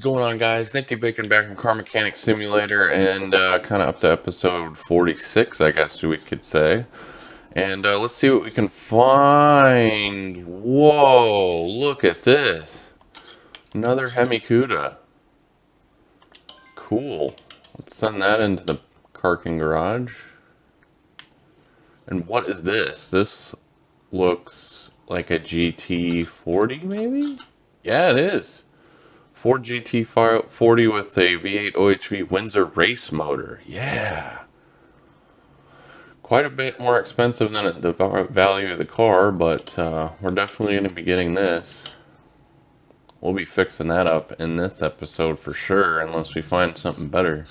going on, guys? NiftyBacon back from Car Mechanic Simulator, and kind of up to episode 46, I guess we could say. And let's see what we can find. Whoa, look at this. Another Hemi-Cuda. Cool. Let's send that into the parking garage. And what is this? This looks like a GT40, maybe? Yeah, it is. Ford GT40 with a V8 OHV Windsor Race motor. Yeah. Quite a bit more expensive than the value of the car, but we're definitely going to be getting this. We'll be fixing that up in this episode for sure, unless we find something better.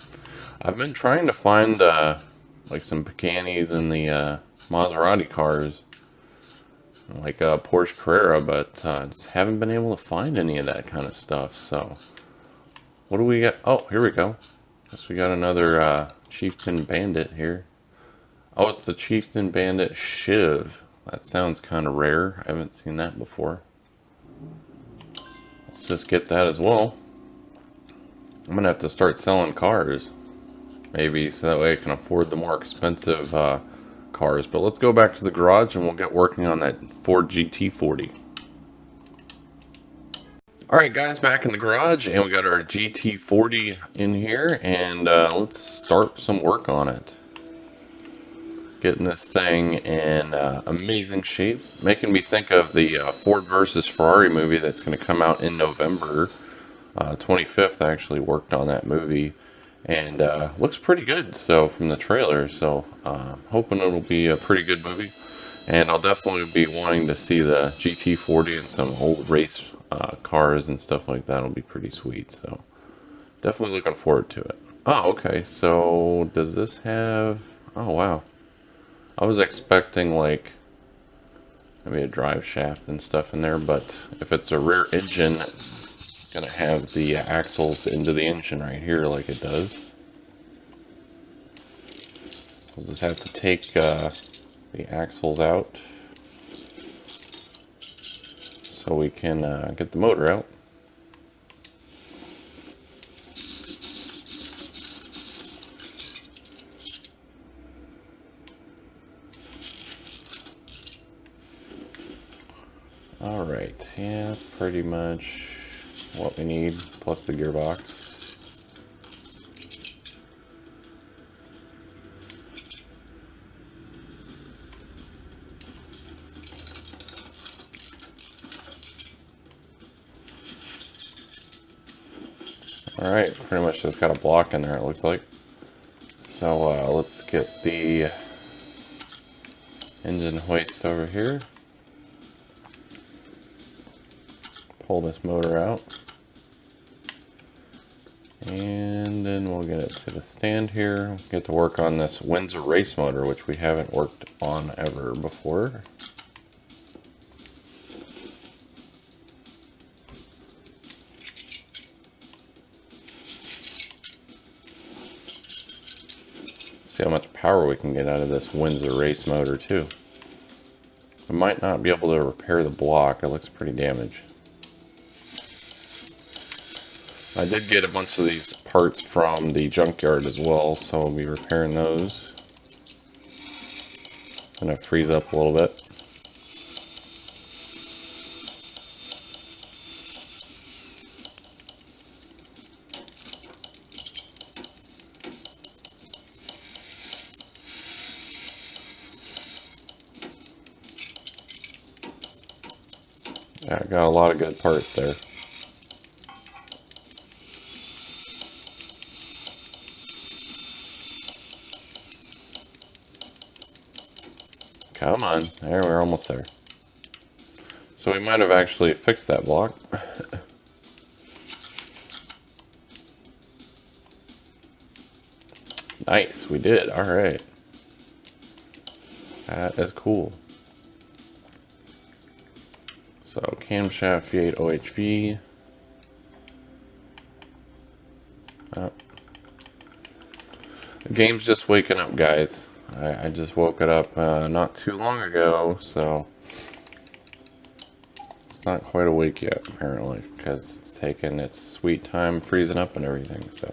I've been trying to find like some Picanis in the Maserati cars, like a Porsche Carrera, but just haven't been able to find any of that kind of stuff. So what do we got? Oh, here we go. Guess we got another Chieftain Bandit here. Oh, it's the Chieftain Bandit Shiv. That sounds kind of rare. I haven't seen that before. Let's just get that as well. I'm gonna have to start selling cars, maybe, so that way I can afford the more expensive cars. But let's go back to the garage and we'll get working on that Ford GT40. Alright guys, back in the garage, and we got our GT40 in here, and let's start some work on it. Getting this thing in amazing shape, making me think of the Ford versus Ferrari movie that's going to come out in November 25th. I actually worked on that movie, and looks pretty good, so, from the trailer. So hoping it'll be a pretty good movie, and I'll definitely be wanting to see the GT40 and some old race cars and stuff like that. Will be pretty sweet, so definitely looking forward to it. Oh, okay, so does this have... oh wow, I was expecting like maybe a drive shaft and stuff in there, but if it's a rear engine, it's gonna have the axles into the engine right here like it does. We'll just have to take the axles out so we can get the motor out. Alright, yeah, that's pretty much what we need, plus the gearbox. Alright, pretty much just got a block in there, it looks like. So let's get the engine hoist over here. Pull this motor out. And then we'll get it to the stand here. Get to work on this Windsor race motor, which we haven't worked on ever before. See how much power we can get out of this Windsor race motor too. I might not be able to repair the block. It looks pretty damaged. I did get a bunch of these parts from the junkyard as well, so we'll be repairing those. Gonna freeze up a little bit. Yeah, I got a lot of good parts there. Come on, there, we're almost there. So we might have actually fixed that block. Nice, we did, alright. That is cool. So, camshaft V8 OHV. Oh. The game's just waking up, guys. I just woke it up not too long ago, so It's not quite awake yet, apparently, because it's taken its sweet time freezing up and everything, so.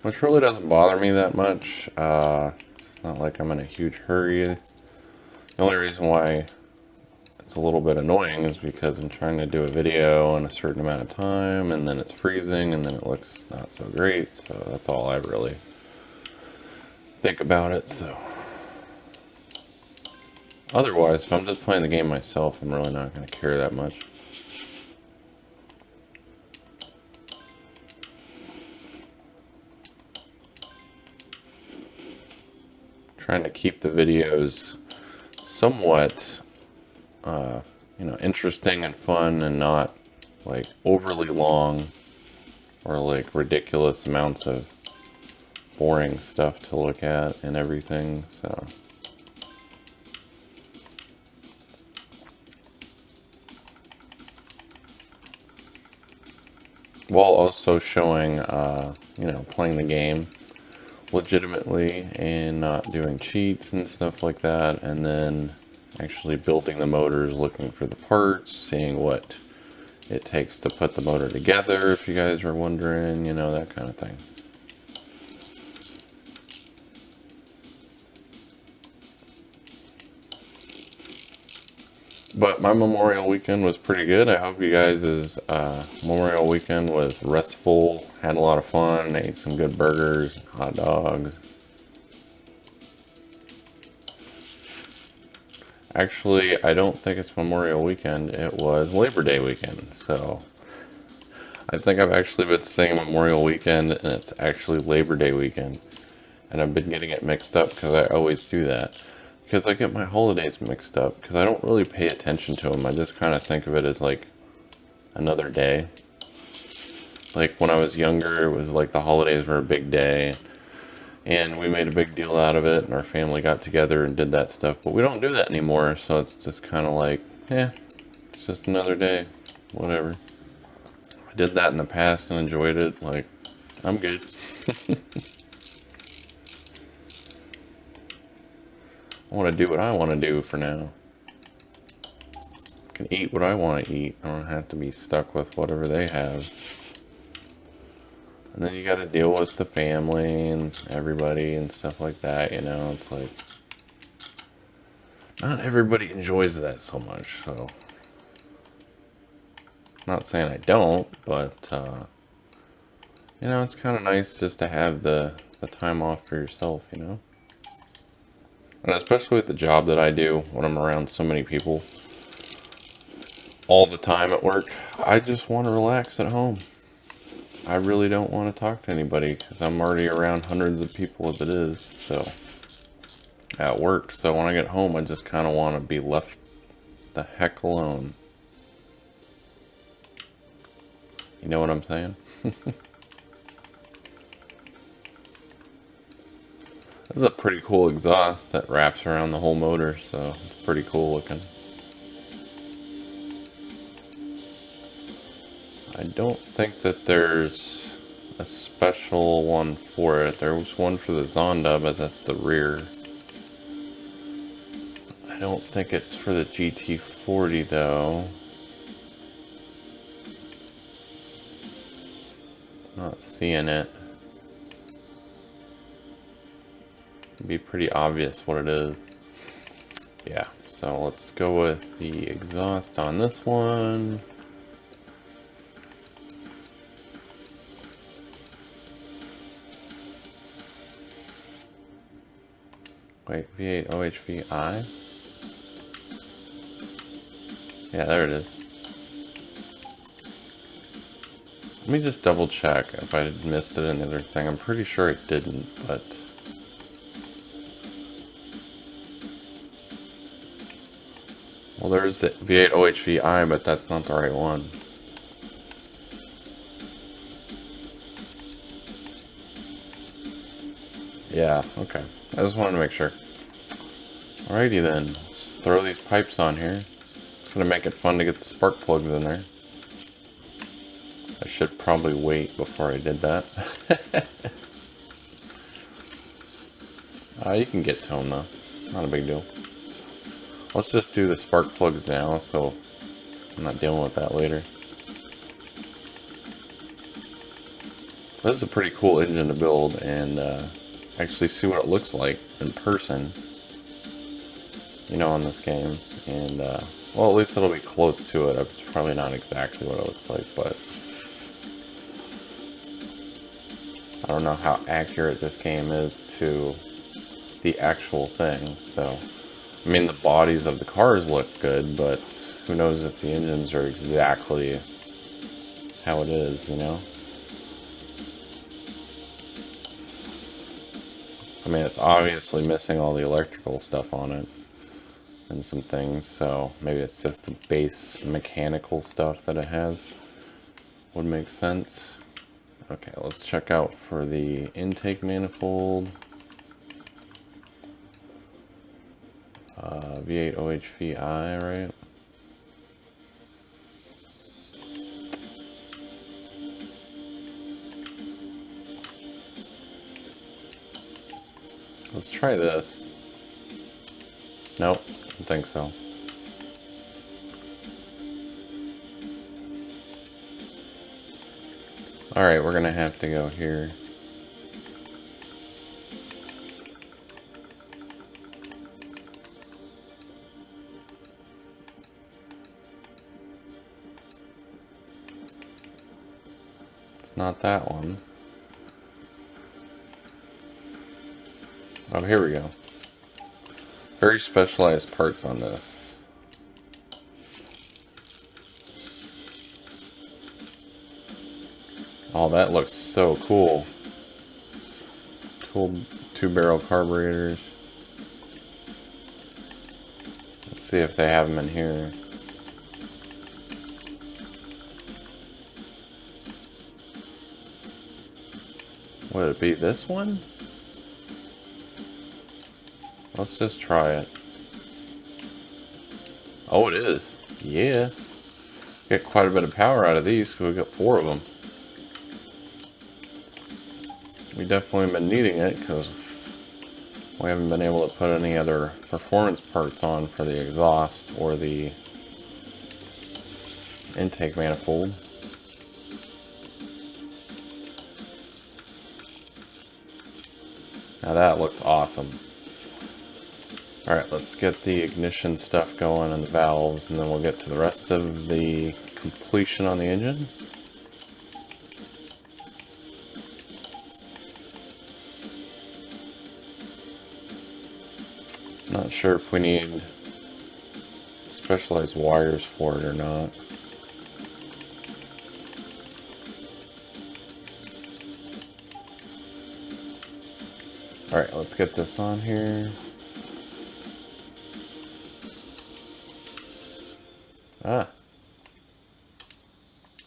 Which really doesn't bother me that much. It's not like I'm in a huge hurry. The only reason why it's a little bit annoying is because I'm trying to do a video in a certain amount of time, and then it's freezing, and then it looks not so great, so that's all I really think about it, so. Otherwise, if I'm just playing the game myself, I'm really not going to care that much. Trying to keep the videos somewhat, you know, interesting and fun, and not like overly long or like ridiculous amounts of boring stuff to look at and everything, so. While also showing, you know, playing the game legitimately and not doing cheats and stuff like that, and then actually building the motors, looking for the parts, seeing what it takes to put the motor together, if you guys are wondering, you know, that kind of thing. But my Memorial weekend was pretty good. I hope you guys' Memorial weekend was restful, had a lot of fun, ate some good burgers, hot dogs. Actually, I don't think it's Memorial weekend, it was Labor Day weekend, so I think I've actually been saying Memorial weekend, and it's actually Labor Day weekend. And I've been getting it mixed up because I always do that. Because I get my holidays mixed up, because I don't really pay attention to them. I just kind of think of it as like another day. Like when I was younger, it was like the holidays were a big day, and we made a big deal out of it, and our family got together and did that stuff. But we don't do that anymore, so it's just kind of like, yeah, it's just another day, whatever. I did that in the past and enjoyed it, like, I'm good. I want to do what I want to do for now. I can eat what I want to eat. I don't have to be stuck with whatever they have. And then you got to deal with the family and everybody and stuff like that, you know. It's like, not everybody enjoys that so much, so. Not saying I don't, but, you know, it's kind of nice just to have the time off for yourself, you know. And especially with the job that I do, when I'm around so many people all the time at work, I just want to relax at home. I really don't want to talk to anybody because I'm already around hundreds of people as it is, so, at work. So when I get home, I just kind of want to be left the heck alone. You know what I'm saying? This is a pretty cool exhaust that wraps around the whole motor, so it's pretty cool looking. I don't think that there's a special one for it. There was one for the Zonda, but that's the rear. I don't think it's for the GT40 though. Not seeing it. It'd be pretty obvious what it is. Yeah, so let's go with the exhaust on this one. Wait, V8 OHV I? Yeah, there it is. Let me just double check if I missed it in the other thing. I'm pretty sure it didn't, but... Well, there's the V8 OHV I, but that's not the right one. Yeah, okay. I just wanted to make sure. Alrighty then, let's just throw these pipes on here. It's gonna make it fun to get the spark plugs in there. I should probably wait before I did that. You can get to them though. Not a big deal. Let's just do the spark plugs now, so I'm not dealing with that later. This is a pretty cool engine to build and actually see what it looks like in person, you know, on this game. And well, at least it'll be close to it. It's probably not exactly what it looks like, but I don't know how accurate this game is to the actual thing. So, I mean, the bodies of the cars look good, but who knows if the engines are exactly how it is, you know? I mean, it's obviously missing all the electrical stuff on it and some things, so maybe it's just the base mechanical stuff that it has. Would make sense. Okay, let's check out for the intake manifold. V8 OHV right? Let's try this. Nope, don't think so. Alright, we're gonna have to go here. It's not that one. Oh, here we go. Very specialized parts on this. Oh, that looks so cool. Two-barrel carburetors. Let's see if they have them in here. Would it be this one? Let's just try it. Oh, it is. Yeah. Get quite a bit of power out of these because we got 4 of them. We definitely been needing it because we haven't been able to put any other performance parts on for the exhaust or the intake manifold. Now that looks awesome. Alright, let's get the ignition stuff going and the valves, and then we'll get to the rest of the completion on the engine. Not sure if we need specialized wires for it or not. Alright, let's get this on here. Ah.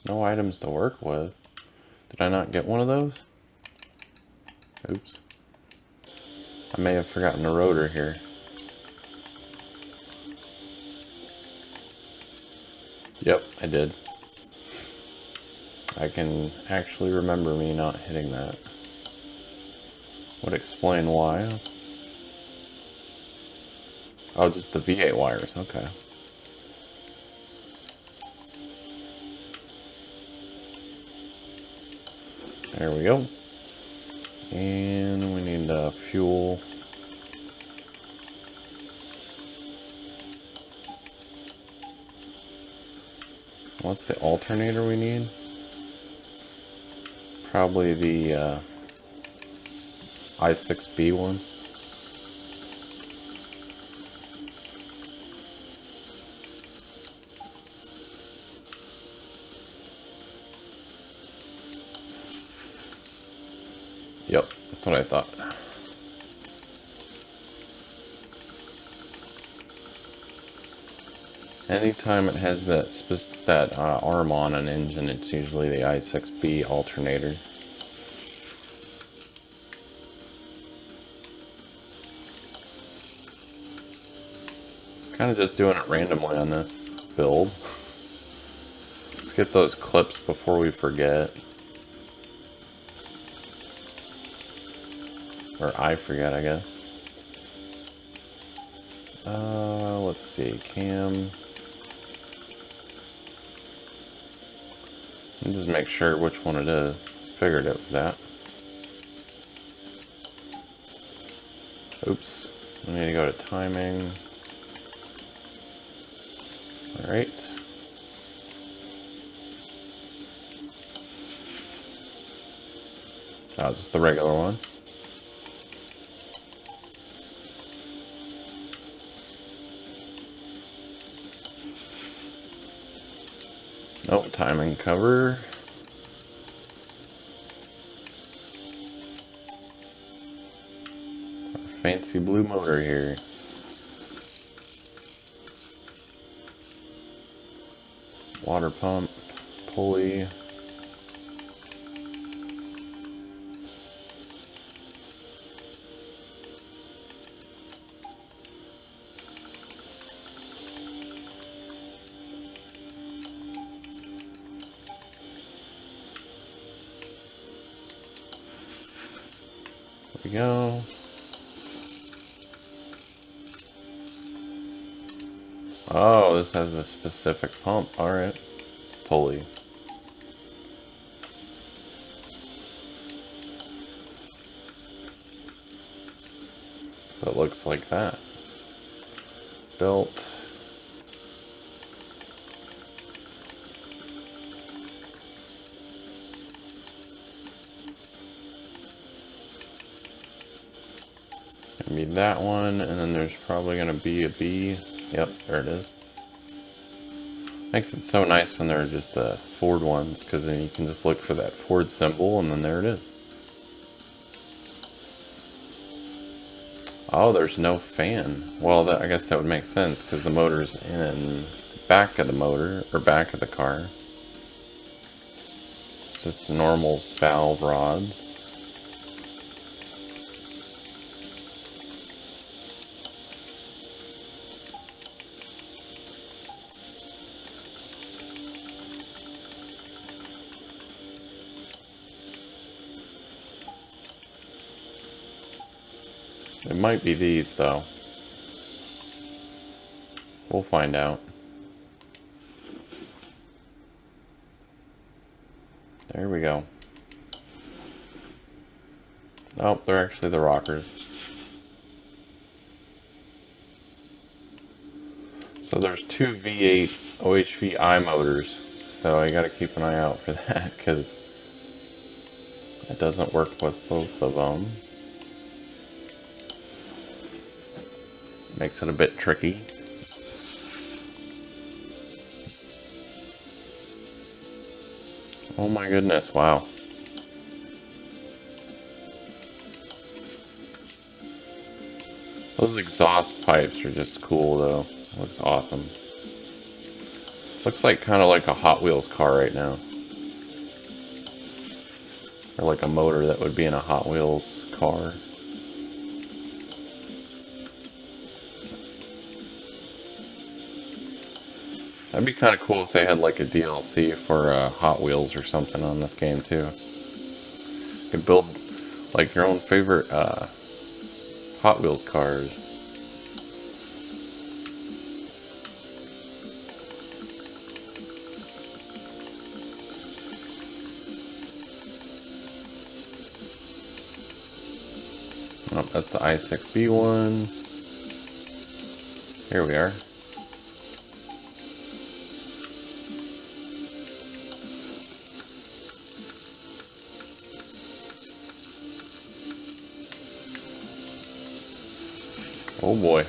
No items to work with. Did I not get one of those? Oops. I may have forgotten a rotor here. Yep, I did. I can actually remember me not hitting that. Would explain why. Oh, just the V8 wires, okay. There we go. And we need fuel. What's the alternator we need? Probably the i6B one. Yep, that's what I thought. Anytime it has that arm on an engine, it's usually the i6B alternator. Kind of just doing it randomly on this build. Let's get those clips before we forget. Or I forget, I guess. Let's see, cam. Let me just make sure which one it is. Figured it was that. Oops. I need to go to timing. Alright. Oh, just the regular one. Nope, timing cover. Our fancy blue motor here. Water pump, pulley. There we go. Oh, this has a specific pump. Alright. Pulley. It looks like that. Belt. Gonna be that one, and then there's probably gonna be a B. Yep, there it is. Makes it so nice when they're just the Ford ones, because then you can just look for that Ford symbol, and then there it is. Oh, there's no fan. Well, I guess that would make sense, because the motor's in the back of the motor, or back of the car. It's just normal valve rods. It might be these, though. We'll find out. There we go. Nope, they're actually the rockers. So there's two V8 OHV motors. So I gotta keep an eye out for that, because it doesn't work with both of them. Makes it a bit tricky. Oh my goodness, wow. Those exhaust pipes are just cool though. Looks awesome. Looks like kind of like a Hot Wheels car right now. Or like a motor that would be in a Hot Wheels car. That'd be kind of cool if they had like a DLC for Hot Wheels or something on this game too. You could build like your own favorite Hot Wheels cars. Oh, that's the i6B one. Here we are. Oh boy.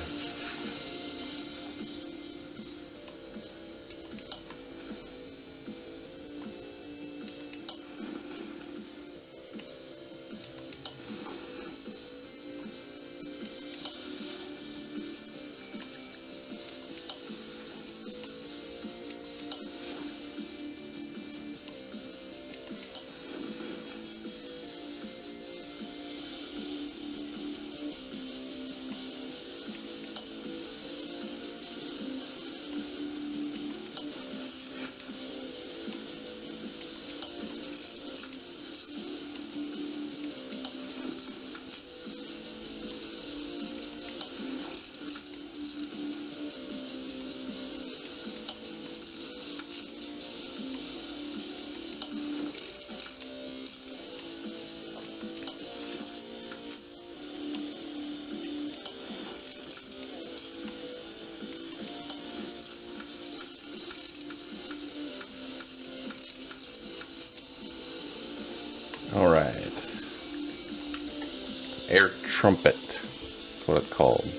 Air trumpet. That's what it's called.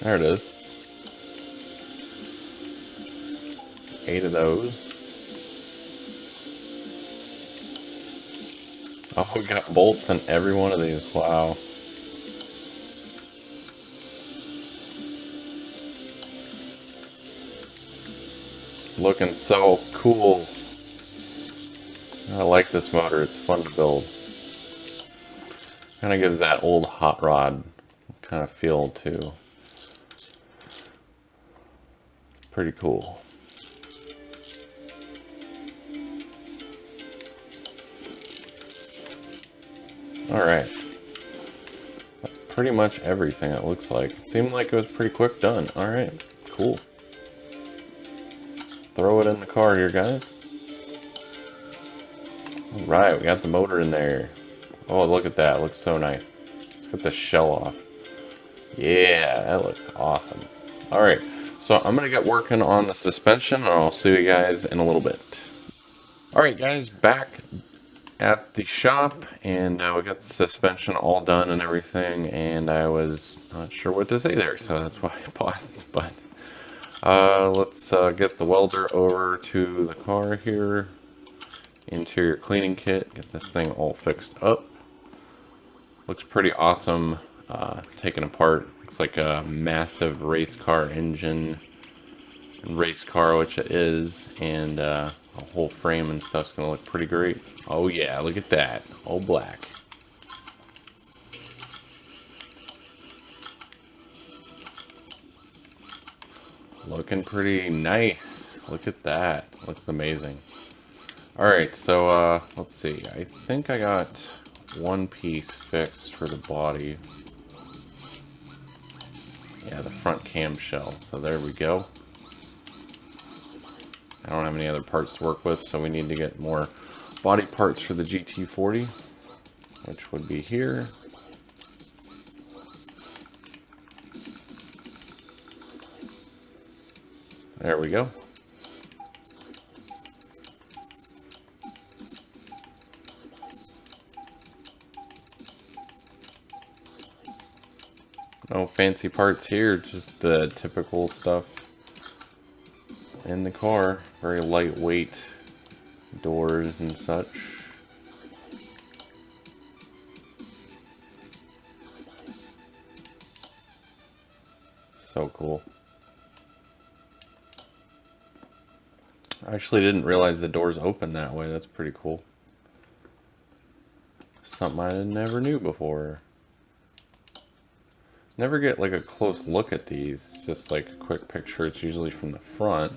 There it is. 8 of those. Oh, we got bolts in every one of these. Wow. Looking so cool. I like this motor. It's fun to build. Kind of gives that old hot rod kind of feel too. Pretty cool. Alright. That's pretty much everything it looks like. It seemed like it was pretty quick done. Alright, cool. Throw it in the car here, guys. Alright, we got the motor in there. Oh, look at that. It looks so nice. Let's get the shell off. Yeah, that looks awesome. Alright, so I'm going to get working on the suspension, and I'll see you guys in a little bit. Alright guys, back at the shop, and we got the suspension all done and everything, and I was not sure what to say there, so that's why I paused. But let's get the welder over to the car here. Interior cleaning kit, get this thing all fixed up. Looks pretty awesome. Taken apart. Looks like a massive race car engine, race car, which it is, and a whole frame and stuff's gonna look pretty great. Oh yeah, look at that, all black. Looking pretty nice. Look at that, looks amazing. Alright, so let's see, I think I got one piece fixed for the body. Yeah, the front camshell, so there we go. I don't have any other parts to work with, so we need to get more body parts for the GT40, which would be here. There we go. No fancy parts here, just the typical stuff in the car. Very lightweight doors and such. So cool. I actually didn't realize the doors open that way. That's pretty cool. Something I never knew before. Never get like a close look at these. It's just like a quick picture. It's usually from the front.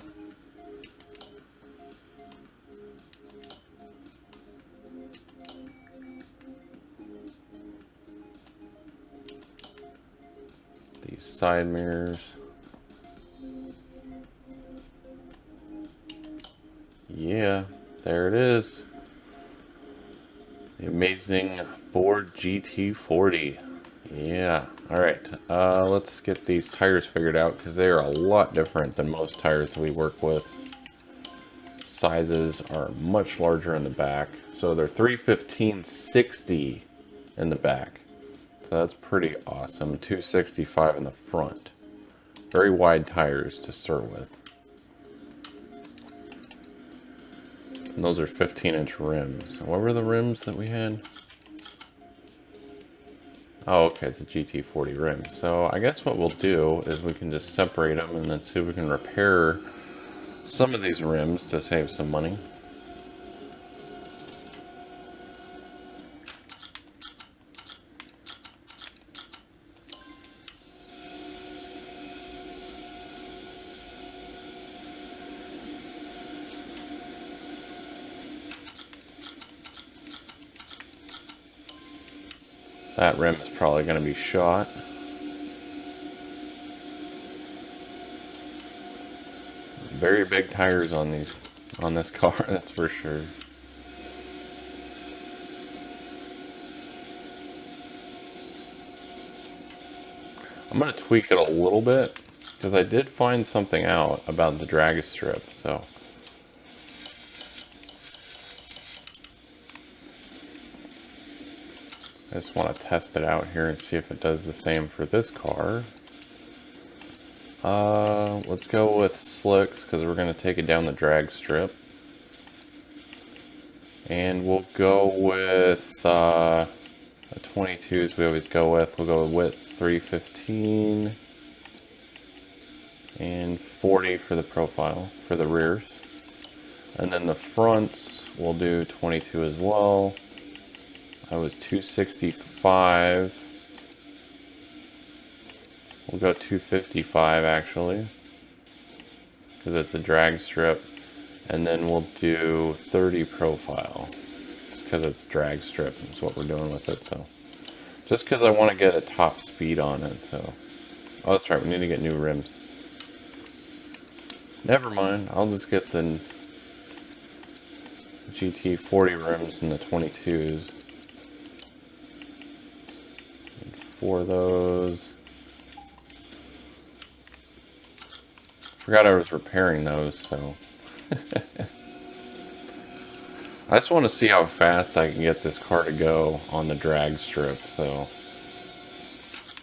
These side mirrors. Yeah, there it is. The amazing Ford GT40. Yeah, alright. Let's get these tires figured out, because they are a lot different than most tires that we work with. Sizes are much larger in the back. So they're 315/60 in the back. So that's pretty awesome. 265 in the front. Very wide tires to start with. And those are 15-inch rims. What were the rims that we had? Oh, okay, it's a GT40 rim. So I guess what we'll do is we can just separate them and then see if we can repair some of these rims to save some money. That rim is probably going to be shot. Very big tires on this car, that's for sure. I'm going to tweak it a little bit Because I did find something out about the drag strip, so. I just want to test it out here and see if it does the same for this car. Let's go with slicks because we're going to take it down the drag strip. And we'll go with the 22s we always go with. We'll go with width 315 and 40 for the profile, for the rears. And then the fronts we'll do 22 as well. That was 265. We'll go 255 actually, because it's a drag strip. And then we'll do 30 profile, just because it's drag strip. That's what we're doing with it. So, just because I want to get a top speed on it. So, oh, that's right. We need to get new rims. Never mind. I'll just get the GT40 rims and the 22s. For those. Forgot I was repairing those, so. I just want to see how fast I can get this car to go on the drag strip, so.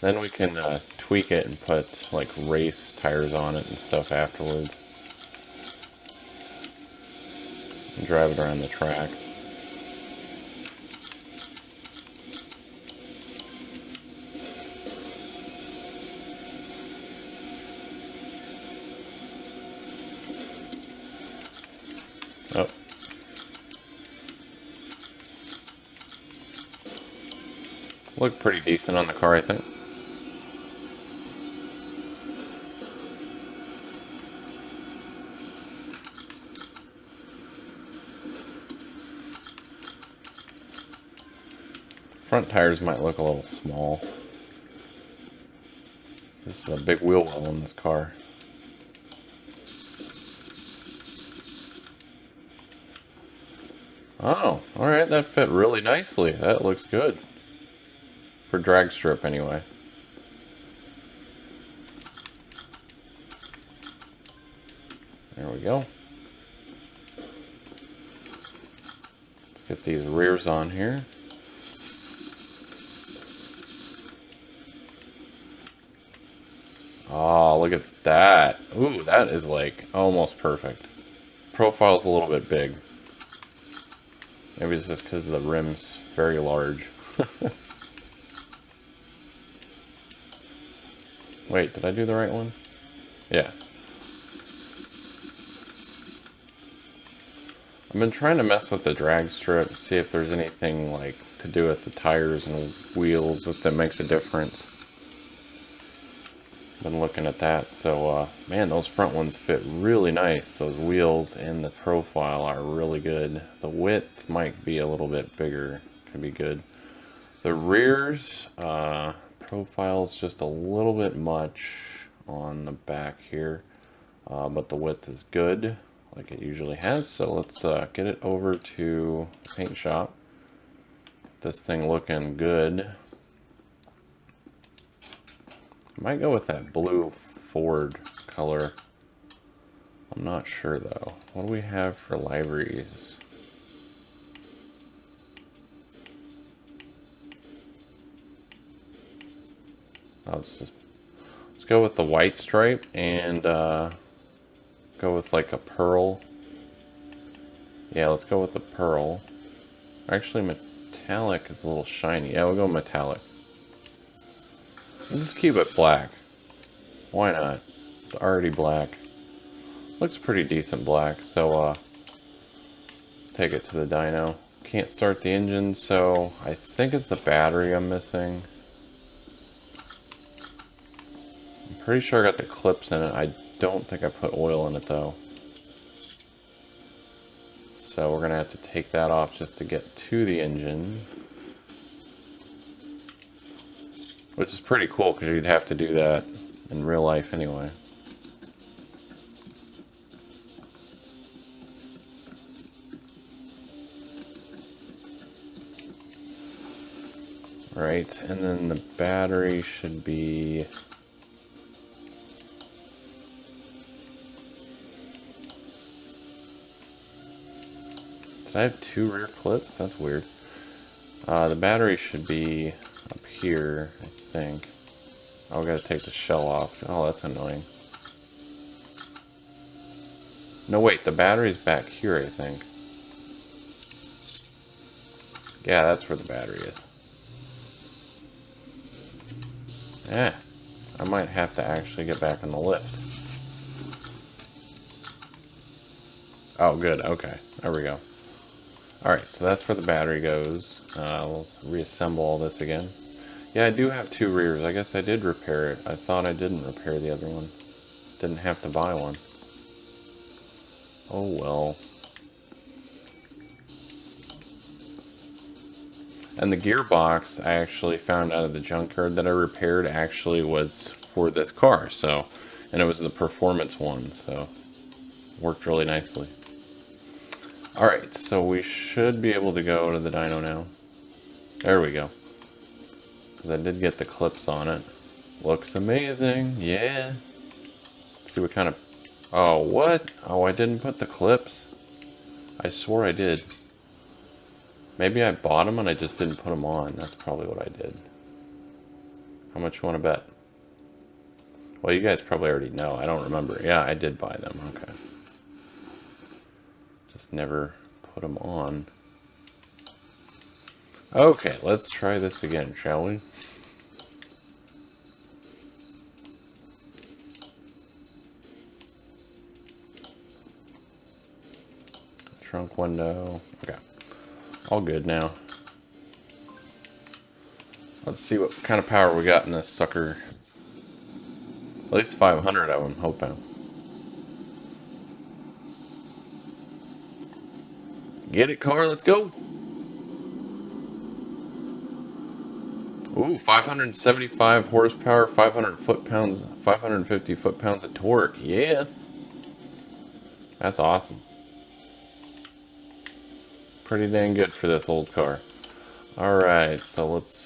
Then we can tweak it and put like race tires on it and stuff afterwards. And drive it around the track. Oh. Look pretty decent on the car, I think. Front tires might look a little small. This is a big wheel well in this car. Oh, alright, that fit really nicely. That looks good. For drag strip, anyway. There we go. Let's get these rears on here. Oh, look at that. Ooh, that is like almost perfect. Profile's a little bit big. Maybe it's just because the rim's very large. Wait, did I do the right one? Yeah. I've been trying to mess with the drag strip, see if there's anything like to do with the tires and wheels that makes a difference. Been looking at that, so man, those front ones fit really nice. Those wheels and the profile are really good. The width might be a little bit bigger, could be good. The rears profile's just a little bit much on the back here, but the width is good, like it usually has. So let's get it over to the paint shop. Get this thing looking good. I might go with that blue Ford color. I'm not sure though. What do we have for liveries? Let's go with the white stripe and go with like a pearl. Yeah, let's go with the pearl. Actually, metallic is a little shiny. Yeah, we'll go metallic. Let's just keep it black. Why not? It's already black. Looks pretty decent black, so let's take it to the dyno. Can't start the engine, so I think it's the battery I'm missing. I'm pretty sure I got the clips in it. I don't think I put oil in it though. So we're gonna have to take that off just to get to the engine. Which is pretty cool because you'd have to do that in real life anyway. Right, and then the battery should be Did I have 2 rear clips? That's weird. The battery should be up here, I think. Oh, we gotta take the shell off. Oh, that's annoying. No, wait, the battery's back here, I think. Yeah, that's where the battery is. Yeah, I might have to actually get back on the lift. Oh, good, okay. There we go. Alright, so that's where the battery goes. Let's reassemble all this again. Yeah, I do have 2 rears. I guess I did repair it. I thought I didn't repair the other one. Didn't have to buy one. Oh well. And the gearbox, I actually found out of the junkyard that I repaired actually was for this car, so, and it was the performance one, so worked really nicely. Alright, so we should be able to go to the dyno now. There we go. Because I did get the clips on it. Looks amazing, yeah. Let's see what kind of... Oh, what? Oh, I didn't put the clips. I swore I did. Maybe I bought them and I just didn't put them on. That's probably what I did. How much you want to bet? Well, you guys probably already know. I don't remember. Yeah, I did buy them. Okay. Just never put them on. Okay, let's try this again, shall we? Trunk window. Okay. All good now. Let's see what kind of power we got in this sucker. At least 500, I'm hoping. Get it, car, let's go. Ooh, 575 horsepower, 500 foot-pounds, 550 foot-pounds of torque. Yeah. That's awesome. Pretty dang good for this old car. Alright, so let's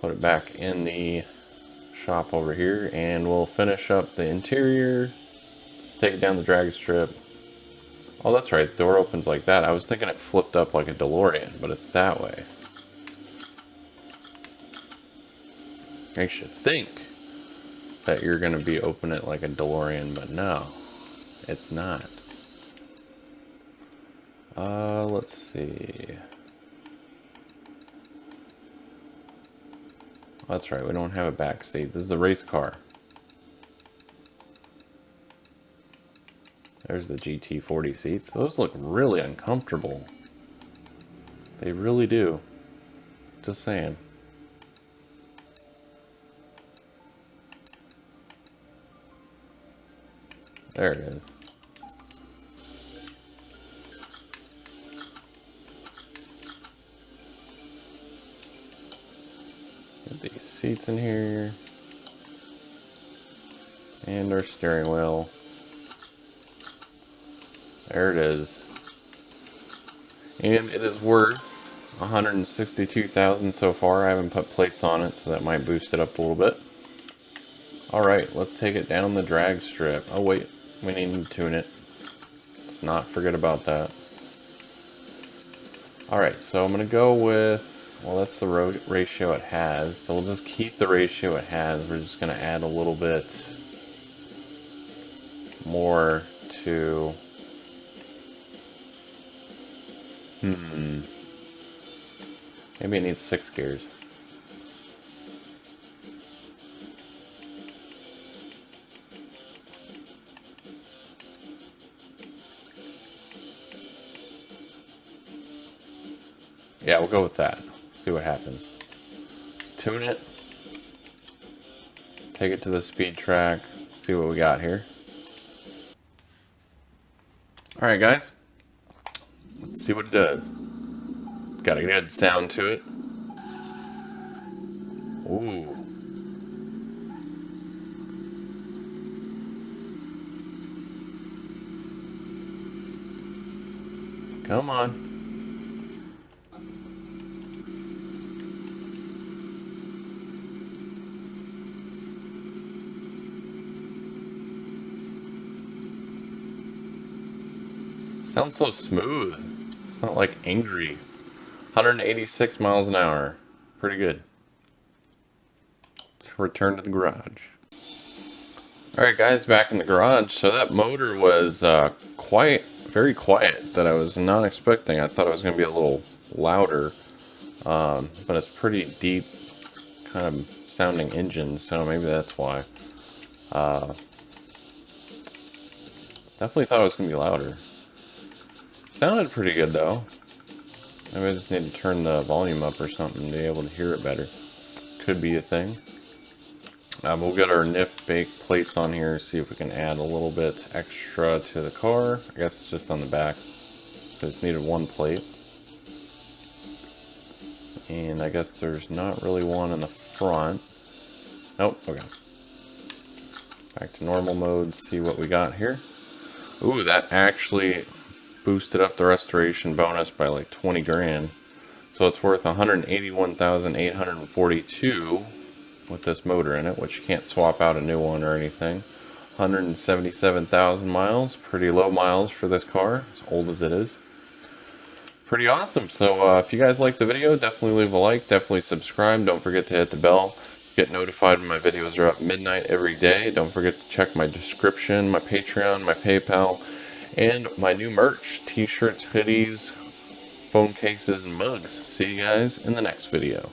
put it back in the shop over here, and we'll finish up the interior, take down the drag strip. Oh, that's right, the door opens like that. I was thinking it flipped up like a DeLorean, but it's that way. I should think that you're going to be opening it like a DeLorean, but no, it's not. Let's see. That's right, we don't have a back seat. This is a race car. There's the GT40 seats. Those look really uncomfortable. They really do. Just saying. There it is. Get these seats in here. And our steering wheel. There it is. And it is worth 162,000 so far. I haven't put plates on it, so that might boost it up a little bit. Alright, let's take it down the drag strip. Oh wait, we need to tune it. Let's not forget about that. Alright, so I'm going to go with, well, that's the ratio it has, so we'll just keep the ratio it has. We're just going to add a little bit more to... Maybe it needs 6 gears. Yeah, we'll go with that. See what happens. Let's tune it. Take it to the speed track. See what we got here. Alright guys. Let's see what it does. Got a good sound to it. Ooh. Come on. Sounds so smooth. It's not like angry. 186 miles an hour. Pretty good. Let's return to the garage. Alright guys, back in the garage. So that motor was very quiet, that I was not expecting. I thought it was going to be a little louder. But it's pretty deep kind of sounding engine, so maybe that's why. Definitely thought it was going to be louder. Sounded pretty good though. Maybe I just need to turn the volume up or something to be able to hear it better. Could be a thing. We'll get our NifBac plates on here, see if we can add a little bit extra to the car. I guess just on the back. Just needed one plate. And I guess there's not really one in the front. Nope, okay. Back to normal mode, see what we got here. Ooh, that actually boosted up the restoration bonus by like 20 grand. So it's worth 181,842 with this motor in it, which you can't swap out a new one or anything. 177,000 miles, pretty low miles for this car, as old as it is. Pretty awesome. So if you guys like the video, definitely leave a like, definitely subscribe. Don't forget to hit the bell. Get notified when my videos are up midnight every day. Don't forget to check my description, my Patreon, my PayPal, and my new merch, t-shirts, hoodies, phone cases, and mugs. See you guys in the next video.